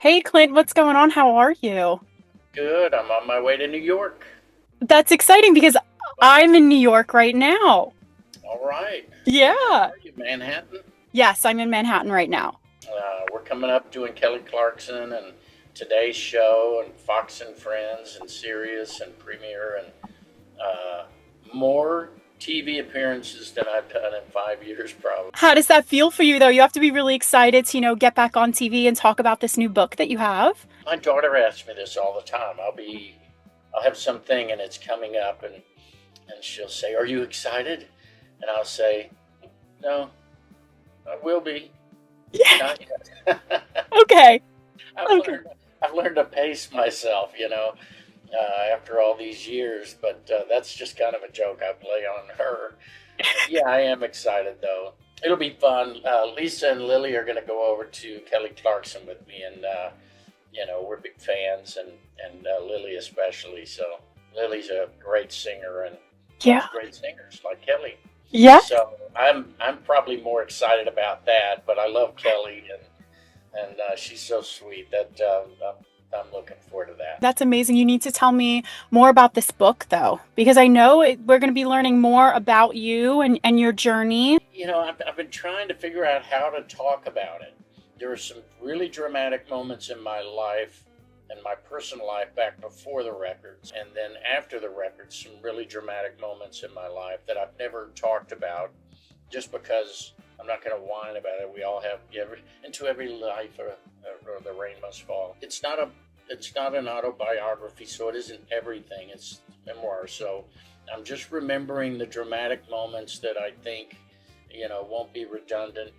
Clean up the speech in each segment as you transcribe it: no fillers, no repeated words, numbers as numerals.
Hey Clint, what's going on? How are you? Good. I'm on my way to New York. That's exciting because I'm in New York right now. All right. Where Yeah. are you? Manhattan? Yes, I'm in Manhattan right now. We're coming up doing Kelly Clarkson and Today's Show and Fox and Friends and Sirius and Premiere and uh, more TV appearances than I've done in 5 years, probably. How does that feel for you though? You have to be really excited to, get back on TV and talk about this new book that you have. My daughter asks me this all the time. I'll have something and it's coming up, and she'll say, "Are you excited?" And I'll say, "No, I will be. Yeah. Not yet." Okay. I've Okay. learned I've learned to pace myself, after all these years. But that's just kind of a joke I play on her. Yeah, I am excited though. It'll be fun. Lisa and Lily are going to go over to Kelly Clarkson with me, and we're big fans, and Lily especially. So Lily's a great singer and loves Yeah. great singers like Kelly. Yeah. So I'm probably more excited about that. But I love Kelly, and she's so sweet that I'm looking forward to that. That's amazing. You need to tell me more about this book though, because I know we're going to be learning more about you and your journey. I've been trying to figure out how to talk about it. There were some really dramatic moments in my life and my personal life back before the records, and then after the records, some really dramatic moments in my life that I've never talked about, just because I'm not going to whine about it. We all have into every life, or the rain must fall. It's not an autobiography, so it isn't everything. It's memoir. So I'm just remembering the dramatic moments that I think won't be redundant.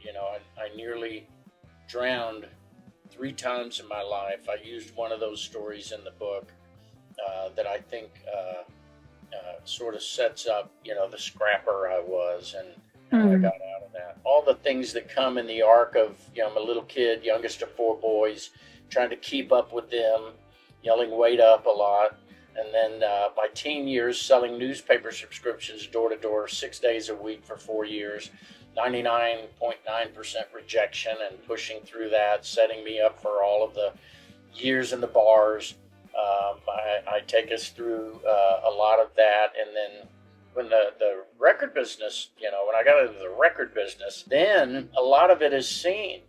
I nearly drowned 3 times in my life. I used one of those stories in the book that I think sort of sets up, the scrapper I was and how I Mm. got out of that. All the things that come in the arc of, I'm a little kid, youngest of 4 boys, trying to keep up with them, yelling "wait up" a lot. And then my teen years selling newspaper subscriptions door to door, 6 days a week for 4 years, 99.9% rejection, and pushing through that, setting me up for all of the years in the bars. I take us through a lot of that. And then when the record business, when I got into the record business, then a lot of it is seen,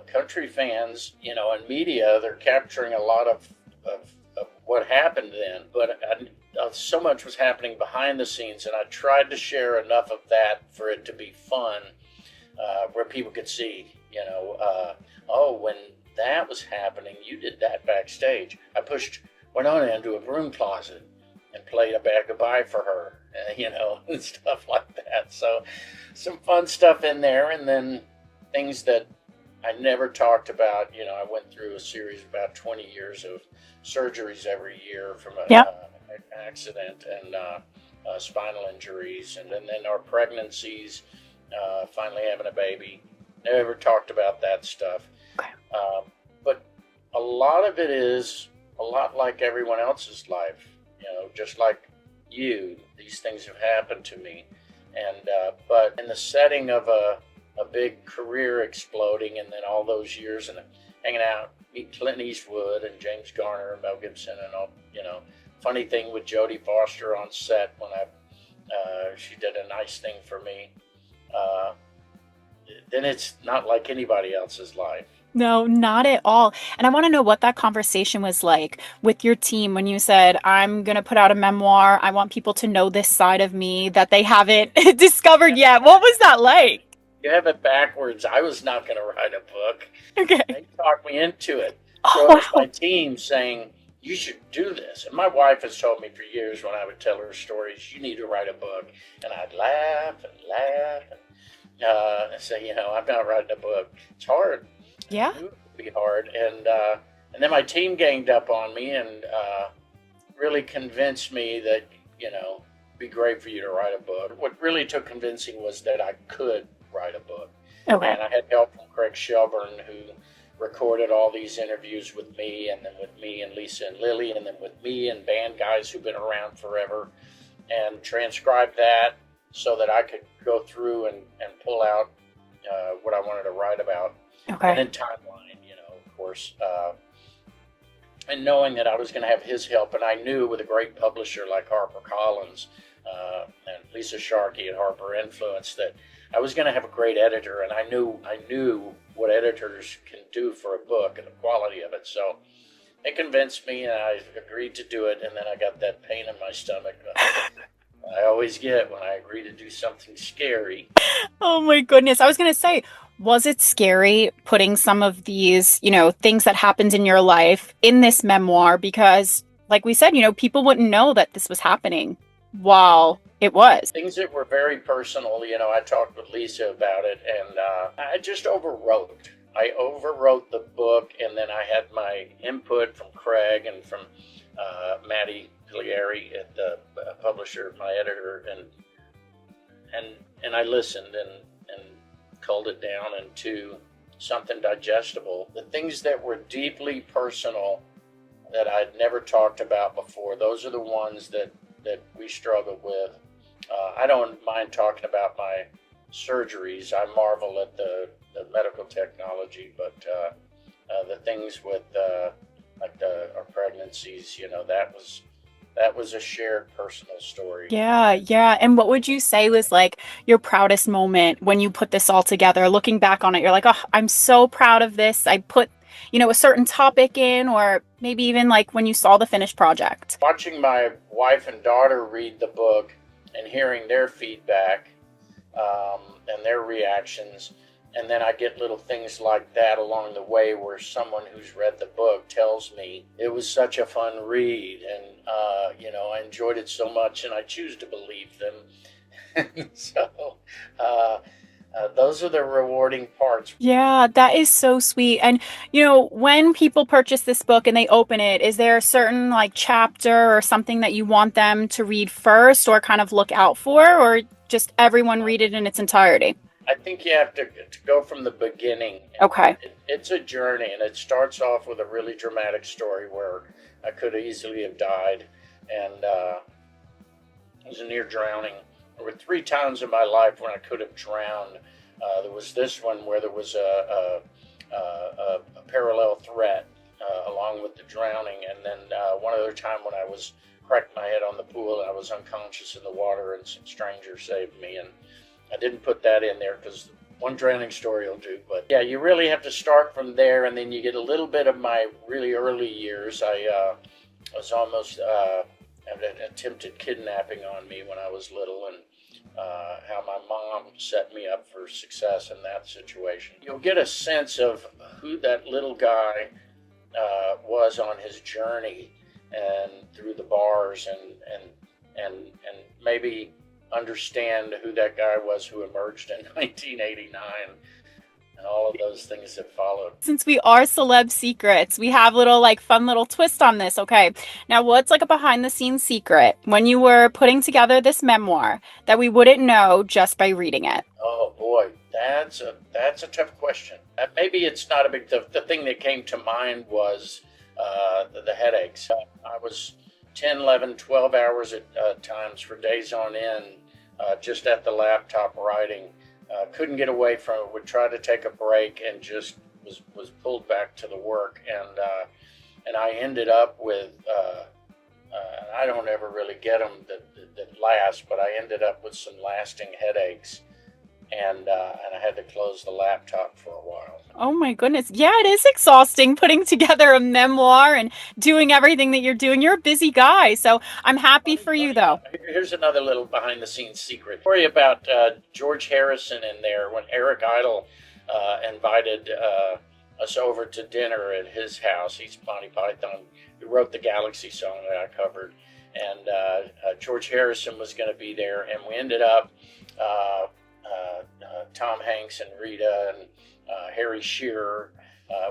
country fans, and media, they're capturing a lot of what happened then. But so much was happening behind the scenes, and I tried to share enough of that for it to be fun, where people could see, oh, when that was happening, you did that backstage. I pushed Wynonna into a broom closet and played a bad goodbye for her, and stuff like that. So some fun stuff in there, and then things that I never talked about. I went through a series of about 20 years of surgeries every year from Yep. an accident, and spinal injuries, and then our pregnancies, finally having a baby. Never talked about that stuff. Okay. But a lot of it is a lot like everyone else's life, just like you. These things have happened to me. And but in the setting of a big career exploding, and then all those years and hanging out, meet Clint Eastwood and James Garner and Mel Gibson and all, funny thing with Jodie Foster on set when she did a nice thing for me. Uh, then it's not like anybody else's life. No, not at all. And I want to know what that conversation was like with your team when you said, I'm going to put out a memoir. I want people to know this side of me that they haven't discovered yet. What was that like? You have it backwards. I was not going to write a book. Okay. They talked me into it. Oh, So it was my wow. team saying, "You should do this." And my wife has told me for years, when I would tell her stories, "You need to write a book." And I'd laugh and laugh and say, "I'm not writing a book. It's hard." Yeah. It would be hard. And then my team ganged up on me and really convinced me that, it'd be great for you to write a book. What really took convincing was that I could write a book. Okay. And I had help from Craig Shelburne, who recorded all these interviews with me, and then with me and Lisa and Lily, and then with me and band guys who've been around forever, and transcribed that so that I could go through and pull out what I wanted to write about. And Okay. then timeline, course. And knowing that I was going to have his help, and I knew with a great publisher like HarperCollins and Lisa Sharkey at Harper Influence that I was going to have a great editor, and I knew what editors can do for a book and the quality of it. So they convinced me, and I agreed to do it. And then I got that pain in my stomach I always get when I agree to do something scary. Oh my goodness. I was going to say, was it scary putting some of these, things that happened in your life in this memoir? Because, like we said, people wouldn't know that this was happening while it was. Things that were very personal, I talked with Lisa about it, and I just overwrote. I overwrote the book, and then I had my input from Craig and from Maddie Piglieri at the publisher, my editor, and I listened and culled it down into something digestible. The things that were deeply personal that I'd never talked about before, those are the ones that we struggled with. I don't mind talking about my surgeries. I marvel at the medical technology, but the things with like our pregnancies, that was a shared personal story. Yeah, yeah. And what would you say was like your proudest moment when you put this all together? Looking back on it, you're like, oh, I'm so proud of this. I put, a certain topic in, or maybe even like when you saw the finished project. Watching my wife and daughter read the book and hearing their feedback and their reactions. And then I get little things like that along the way where someone who's read the book tells me it was such a fun read, and I enjoyed it so much, and I choose to believe them. So those are the rewarding parts. Yeah, that is so sweet. And, when people purchase this book and they open it, is there a certain like chapter or something that you want them to read first or kind of look out for, or just everyone read it in its entirety? I think you have to go from the beginning. Okay. It's a journey, and it starts off with a really dramatic story where I could easily have died, and I was near drowning. There were 3 times in my life when I could have drowned. There was this one where there was a parallel threat along with the drowning, and then one other time when I was cracked my head on the pool and I was unconscious in the water, and some stranger saved me. And I didn't put that in there because one drowning story will do. But yeah, you really have to start from there, and then you get a little bit of my really early years. I was almost had an attempted kidnapping on me when I was little, and how my mom set me up for success in that situation. You'll get a sense of who that little guy was on his journey and through the bars, and maybe understand who that guy was who emerged in 1989 and all of those things that followed. Since we are Celeb Secrets, we have little like fun little twist on this. Okay. Now, what's like a behind the scenes secret when you were putting together this memoir that we wouldn't know just by reading it? Oh boy, that's a tough question. Maybe it's not a big, the thing that came to mind was the headaches. I was 10, 11, 12 hours at times for days on end, just at the laptop writing. Couldn't get away from it, would try to take a break and just was pulled back to the work. And I ended up with, I don't ever really get them that last, but I ended up with some lasting headaches. And I had to close the laptop for a while. Oh my goodness. Yeah, it is exhausting putting together a memoir and doing everything that you're doing. You're a busy guy, so I'm happy for you, though. Here's another little behind-the-scenes secret. Story about George Harrison in there when Eric Idle invited us over to dinner at his house. He's Monty Python, who wrote the Galaxy song that I covered. And George Harrison was going to be there, and we ended up... Tom Hanks and Rita and Harry Shearer.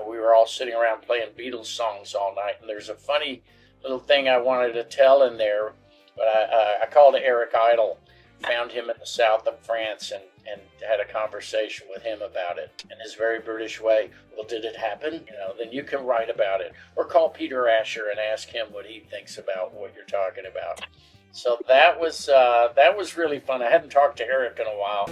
We were all sitting around playing Beatles songs all night. And there's a funny little thing I wanted to tell in there, but I called Eric Idle, found him in the south of France, and had a conversation with him about it in his very British way. Well, did it happen? Then you can write about it. Or call Peter Asher and ask him what he thinks about what you're talking about. So that was really fun. I hadn't talked to Eric in a while.